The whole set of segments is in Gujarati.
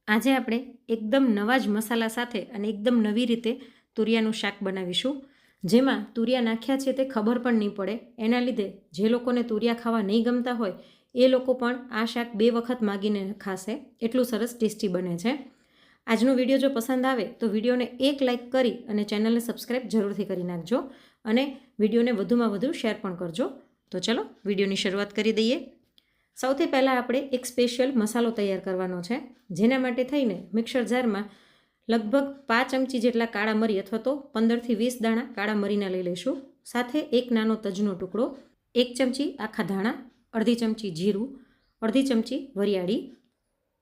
આજે આપણે એકદમ નવા જ મસાલા સાથે અને એકદમ નવી રીતે તુરિયાનું શાક બનાવીશું, જેમાં તુરિયા નાખ્યા છે તે ખબર પણ નહીં પડે. એના લીધે જે લોકોને તુરિયા ખાવા નહીં ગમતા હોય એ લોકો પણ આ શાક 2 વખત માગીને ખાશે, એટલું સરસ ટેસ્ટી બને છે. આજનો વિડીયો જો પસંદ આવે તો વિડીયોને એક લાઇક કરી અને ચેનલને સબસ્ક્રાઈબ જરૂરથી કરી નાખજો અને વિડીયોને વધુમાં વધુ શેર પણ કરજો. તો ચલો વિડીયોની શરૂઆત કરી દઈએ. સૌથી પહેલાં આપણે એક સ્પેશિયલ મસાલો તૈયાર કરવાનો છે, જેના માટે થઈને મિક્સર જારમાં લગભગ 5 ચમચી જેટલા કાળા મરી અથવા તો 15થી 20 દાણા કાળા મરીના લઈ લઈશું. સાથે એક નાનો તજનો ટુકડો, 1 ચમચી આખા ધાણા, અડધી ચમચી જીરું, અડધી ચમચી વરિયાળી,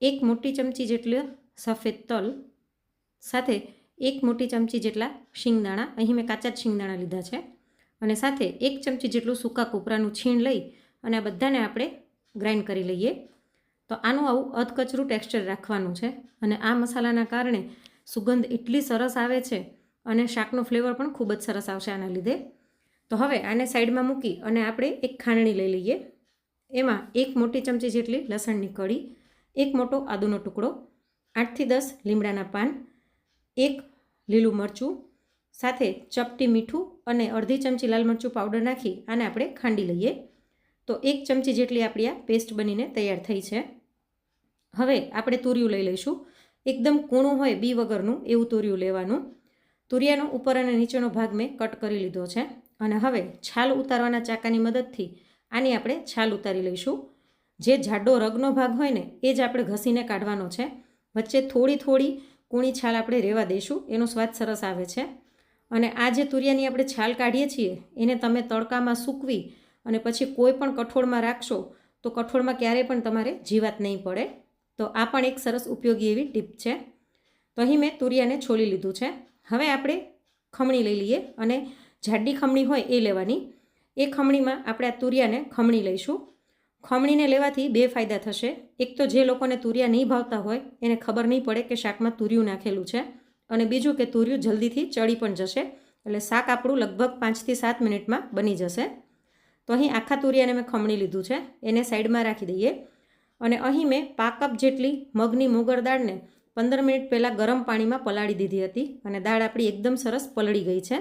1 મોટી ચમચી જેટલા સફેદ તલ, સાથે 1 મોટી ચમચી જેટલા શિંગદાણા, અહીં મેં કાચા જ શિંગદાણા લીધા છે, અને સાથે 1 ચમચી જેટલું સૂકા કોપરાનું છીણ લઈ અને આ બધાને આપણે ગ્રાઇન્ડ કરી લઈએ. તો આનું આવું અધકચરું ટેક્સચર રાખવાનું છે અને આ મસાલાના કારણે સુગંધ એટલી સરસ આવે છે અને શાકનો ફ્લેવર પણ ખૂબ જ સરસ આવશે આના લીધે. તો હવે આને સાઈડમાં મૂકી અને આપણે એક ખાંડણી લઈ લઈએ. એમાં 1 મોટી ચમચી જેટલી લસણની કળી, 1 મોટો આદુનો ટુકડો, 8થી 10 લીમડાના પાન, 1 લીલું મરચું, સાથે ચપટી મીઠું અને અડધી ચમચી લાલ મરચું પાવડર નાખી આને આપણે ખાંડી લઈએ. તો 1 ચમચી જેટલી આપણી આ પેસ્ટ બનીને તૈયાર થઈ છે. હવે આપણે તુરિયું લઈ લઈશું. એકદમ કૂણું હોય બી વગરનું એવું તુરિયું લેવાનું. તુરિયાનો ઉપર અને નીચેનો ભાગ મેં કટ કરી લીધો છે અને હવે છાલ ઉતારવાના ચાકાની મદદથી આની આપણે છાલ ઉતારી લઈશું. જે જાડો રગનો ભાગ હોય ને એ જ આપણે ઘસીને કાઢવાનો છે. વચ્ચે થોડી થોડી કૂણી છાલ આપણે રહેવા દઈશું, એનો સ્વાદ સરસ આવે છે. અને આ જે તુરિયાની આપણે છાલ કાઢીએ છીએ એને તમે તડકામાં સૂકવી અને પછી કોઈ પણ કઠોળમાં રાખશો તો કઠોળમાં ક્યારેય પણ તમારે જીવાત નહીં પડે. તો આ પણ એક સરસ ઉપયોગી એવી ટીપ છે. તો અહીં મેં તુરિયાને છોલી લીધું છે. હવે આપણે ખમણી લઈ લઈએ અને જાડી ખમણી હોય એ લેવાની. એ ખમણીમાં આપણે આ તુરિયાને ખમણી લઈશું. ખમણીને લેવાથી 2 ફાયદા થશે. એક તો જે લોકોને તુરિયા નહીં ભાવતા હોય એને ખબર નહીં પડે કે શાકમાં તુરિયું નાખેલું છે, અને બીજું કે તુરિયું જલ્દીથી ચડી પણ જશે, એટલે શાક આપણું લગભગ 5થી 7 મિનિટમાં બની જશે. તો અહીં આખા તુરિયાને મેં ખમણી લીધું છે, એને સાઈડમાં રાખી દઈએ. અને અહીં મેં 1/4 કપ જેટલી મગની મોગર દાળને 15 મિનિટ પહેલાં ગરમ પાણીમાં પલાળી દીધી હતી અને દાળ આપણી એકદમ સરસ પલળી ગઈ છે.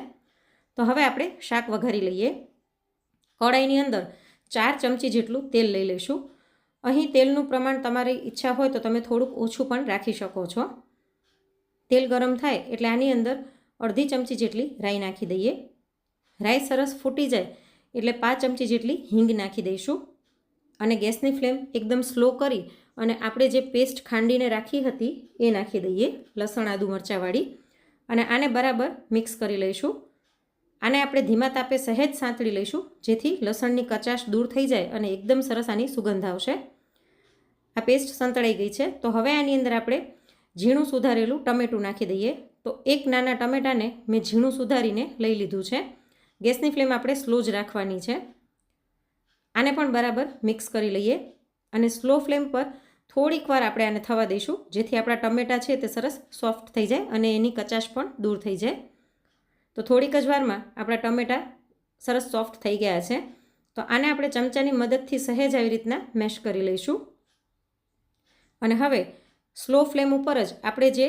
તો હવે આપણે શાક વઘારી લઈએ. કઢાઈની અંદર 4 ચમચી જેટલું તેલ લઈ લઈશું. અહીં તેલનું પ્રમાણ તમારી ઈચ્છા હોય તો તમે થોડુંક ઓછું પણ રાખી શકો છો. તેલ ગરમ થાય એટલે આની અંદર અડધી ચમચી જેટલી રાઈ નાખી દઈએ. રાઈ સરસ ફૂટી જાય એટલે 5 ચમચી જેટલી હિંગ નાખી દઈશું અને ગેસની ફ્લેમ એકદમ સ્લો કરી અને આપણે જે પેસ્ટ ખાંડીને રાખી હતી એ નાખી દઈએ, લસણ આદુ મરચાંવાળી, અને આને બરાબર મિક્સ કરી લઈશું. આને આપણે ધીમા તાપે સહેજ સાંતળી લઈશું જેથી લસણની કચાશ દૂર થઈ જાય અને એકદમ સરસ આની સુગંધ આવશે. આ પેસ્ટ સંતળાઈ ગઈ છે. તો હવે આની અંદર આપણે ઝીણું સુધારેલું ટમેટું નાખી દઈએ. તો 1 નાના ટમેટાને મેં ઝીણું સુધારીને લઈ લીધું છે. ગેસની ફ્લેમ આપણે સ્લો જ રાખવાની છે. આને પણ બરાબર મિક્સ કરી લઈએ અને સ્લો ફ્લેમ પર થોડીક વાર આપણે આને થવા દઈશું જેથી આપણા ટમેટાં છે તે સરસ સોફ્ટ થઈ જાય અને એની કચાશ પણ દૂર થઈ જાય. તો થોડીક જ વારમાં આપણા ટમેટાં સરસ સોફ્ટ થઈ ગયા છે. તો આને આપણે ચમચાની મદદથી સહેજ આવી રીતના મેશ કરી લઈશું. અને હવે સ્લો ફ્લેમ ઉપર જ આપણે જે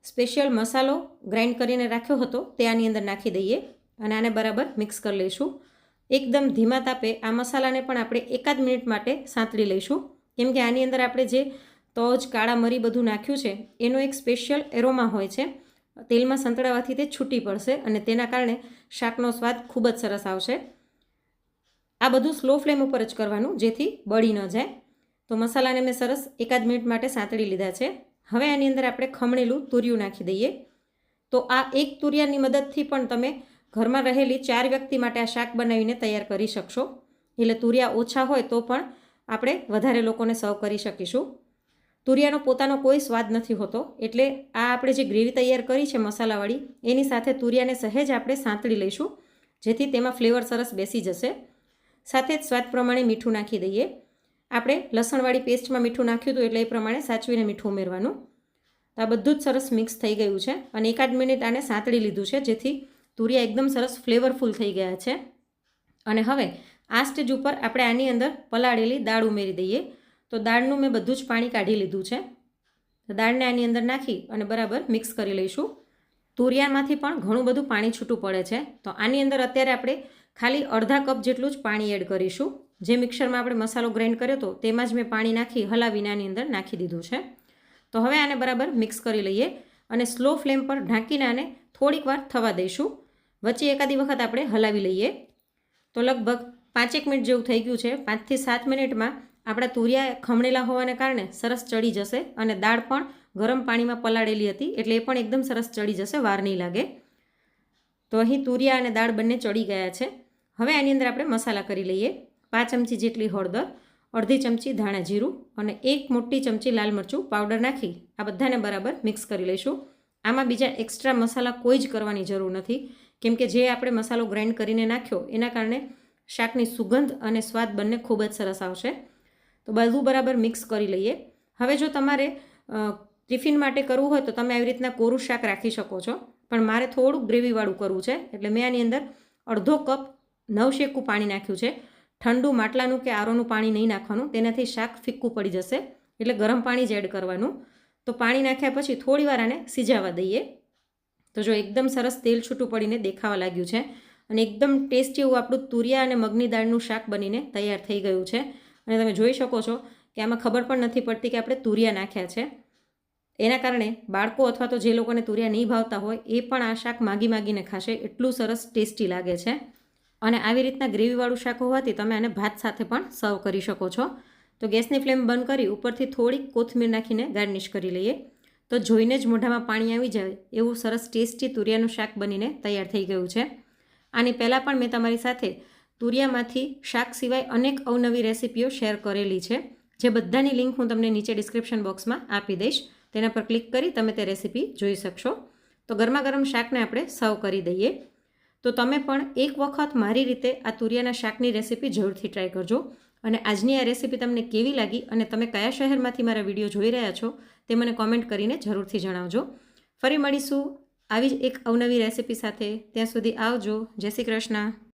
સ્પેશિયલ મસાલો ગ્રાઇન્ડ કરીને રાખ્યો હતો તે આની અંદર નાખી દઈએ અને આને બરાબર મિક્સ કરી લઈશું. એકદમ ધીમા તાપે આ મસાલાને પણ આપણે 1 મિનિટ માટે સાંતળી લઈશું, કેમ કે આની અંદર આપણે જે તજ, કાળા મરી બધું નાખ્યું છે એનો એક સ્પેશિયલ એરોમા હોય છે. તેલમાં સંતળાવાથી તે છૂટી પડશે અને તેના કારણે શાકનો સ્વાદ ખૂબ જ સરસ આવશે. આ બધું સ્લો ફ્લેમ ઉપર જ કરવાનું જેથી બળી ન જાય. તો મસાલાને મેં સરસ 1 મિનિટ માટે સાંતળી લીધા છે. હવે આની અંદર આપણે ખમણેલું તુરિયું નાખી દઈએ. તો આ એક તુરિયાની મદદથી પણ તમે ઘરમાં રહેલી 4 વ્યક્તિ માટે આ શાક બનાવીને તૈયાર કરી શકશો. એટલે તુરિયા ઓછા હોય તો પણ આપણે વધારે લોકોને સર્વ કરી શકીશું. તુરિયાનો પોતાનો કોઈ સ્વાદ નથી હોતો, એટલે આ આપણે જે ગ્રેવી તૈયાર કરી છે મસાલાવાળી એની સાથે તુરિયાને સહેજ આપણે સાંતળી લઈશું જેથી તેમાં ફ્લેવર સરસ બેસી જશે. સાથે જ સ્વાદ પ્રમાણે મીઠું નાખી દઈએ. આપણે લસણવાળી પેસ્ટમાં મીઠું નાખ્યું હતું એટલે એ પ્રમાણે સાચવીને મીઠું ઉમેરવાનું. તો આ બધું જ સરસ મિક્સ થઈ ગયું છે અને 1 મિનિટ આને સાંતળી લીધું છે જેથી તુરિયા એકદમ સરસ ફ્લેવરફુલ થઈ ગયા છે. અને હવે આ સ્ટેજ ઉપર આપણે આની અંદર પલાળેલી દાળ ઉમેરી દઈએ. તો દાળનું મેં બધું જ પાણી કાઢી લીધું છે. તો દાળને આની અંદર નાખી અને બરાબર મિક્સ કરી લઈશું. તુરિયામાંથી પણ ઘણું બધું પાણી છૂટું પડે છે, તો આની અંદર અત્યારે આપણે ખાલી અડધા કપ જેટલું જ પાણી એડ કરીશું. જે મિક્સરમાં આપણે મસાલો ગ્રાઇન્ડ કર્યો હતો તેમાં જ મેં પાણી નાખી હલાવીને આની અંદર નાખી દીધું છે. તો હવે આને બરાબર મિક્સ કરી લઈએ અને સ્લો ફ્લેમ પર ઢાંકીને આને થોડીક વાર થવા દઈશું. વચ્ચે એકાદી વખત આપણે હલાવી લઈએ. તો લગભગ 5 મિનિટ જેવું થઈ ગયું છે. 5 થી 7 મિનિટમાં આપણા તુરિયા ખમણેલા હોવાને કારણે સરસ ચડી જશે અને દાળ પણ ગરમ પાણીમાં પલાળેલી હતી એટલે એ પણ એકદમ સરસ ચડી જશે, વાર નહીં લાગે. તો અહીં તુરિયા અને દાળ બંને ચડી ગયા છે. હવે આની અંદર આપણે મસાલા કરી લઈએ. 5 ચમચી જેટલી હળદર, અડધી ચમચી ધાણા જીરું અને 1 મોટી ચમચી લાલ મરચું પાવડર નાખી આ બધાને બરાબર મિક્સ કરી લઈશું. આમાં બીજા એક્સ્ટ્રા મસાલા કોઈ જ કરવાની જરૂર નથી, કેમ કે જે આપણે મસાલો ગ્રાઇન્ડ કરીને નાખ્યો એના કારણે શાકની સુગંધ અને સ્વાદ બંને ખૂબ જ સરસ આવશે. તો બધું બરાબર મિક્સ કરી લઈએ. હવે જો તમારે ટિફિન માટે કરવું હોય તો તમે આવી રીતના કોરું શાક રાખી શકો છો, પણ મારે થોડુંક ગ્રેવીવાળું કરવું છે એટલે મેં આની અંદર અડધો કપ નવશેકું પાણી નાખ્યું છે. ઠંડુ માટલાનું કે આરોનું પાણી નહીં નાખવાનું, તેનાથી શાક ફિક્કું પડી જશે, એટલે ગરમ પાણી જ એડ કરવાનું. તો પાણી નાખ્યા પછી થોડી વાર આને સિજાવા દઈએ. તો જો એકદમ સરસ તેલ છૂટું પડીને દેખાવા લાગ્યું છે અને એકદમ ટેસ્ટી એવું આપણું તુરિયા અને મગની દાળનું શાક બનીને તૈયાર થઈ ગયું છે. અને તમે જોઈ શકો છો કે આમાં ખબર પણ નથી પડતી કે આપણે તુરિયા નાખ્યા છે. એના કારણે બાળકો અથવા તો જે લોકોને તુરિયા નહીં ભાવતા હોય એ પણ આ શાક માગીને ખાશે, એટલું સરસ ટેસ્ટી લાગે છે. અને આવી રીતના ગ્રેવીવાળું શાક હોવાથી તમે આને ભાત સાથે પણ સર્વ કરી શકો છો. તો ગેસની ફ્લેમ બંધ કરી ઉપરથી થોડીક કોથમીર નાખીને ગાર્નિશ કરી લઈએ. તો જોઈને જ મોઢામાં પાણી આવી જાય એવું સરસ ટેસ્ટી તુરિયાનું શાક બનીને તૈયાર થઈ ગયું છે. આની પહેલાં પણ મેં તમારી સાથે તુરિયામાંથી શાક સિવાય અનેક અવનવી રેસીપીઓ શેર કરેલી છે, જે બધાની લિંક હું તમને નીચે ડિસ્ક્રિપ્શન બોક્સમાં આપી દઈશ. તેના પર ક્લિક કરી તમે તે રેસીપી જોઈ શકશો. તો ગરમા ગરમ શાકને આપણે સર્વ કરી દઈએ. તો તમે પણ એક વખત મારી રીતે આ તુરિયાના શાકની રેસીપી જરૂરથી ટ્રાય કરજો. અને આજની આ રેસીપી તમને કેવી લાગી અને તમે કયા શહેરમાંથી મારા વિડીયો જોઈ રહ્યા છો તે મને કોમેન્ટ કરીને જરૂરથી જણાવજો. ફરી મળીશું આવી જ એક અવનવી રેસીપી સાથે. ત્યાં સુધી આવજો. જય શ્રી કૃષ્ણ.